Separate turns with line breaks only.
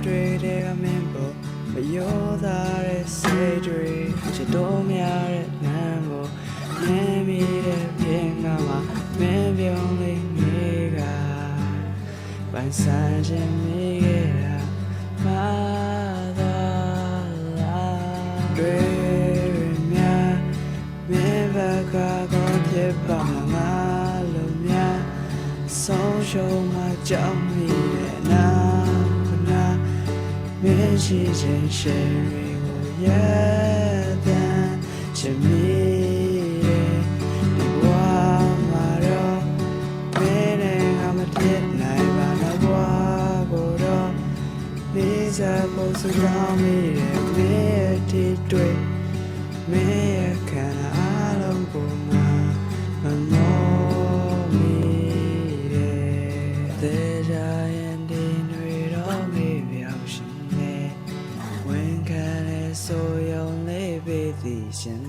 တွေတဲ့မင်းပေါ်မယောသားတဲ့စိတ်တွေချစ်တော်များတဲ့နမ်းကိုမြင်မိတဲ့ပြင်ကမှမင်းပြုံးလေးနေကပန်းဆိုင်ခြင်းမိခဲ့တာမာသာလာတွေများမင်းဘက်ကကောဖြစ်ပါမငါလုံးများဆုံးရှုံးမှကြောက်မိတဲ့နာမင်းရှိခြင်းရှိတွေကိုရတဲ့ချစ်မိတဲ့ဒီဘဝမှာတော့မင်းနဲ့ငါမတည့်နိုင်ပါတော့ဘဝကိုတော့နေစားဖို့စုပေါင်းမိတဲ့မင်းရဲ့ဒီတွေ့မင်းရဲ့ခံအားလုံးကိုငါမမောမိတဲ့ကြရင်ဒီတွေတော့မေ့ပြောင်းရှင်ဆိုယုံလေးပေးသည်ရှင်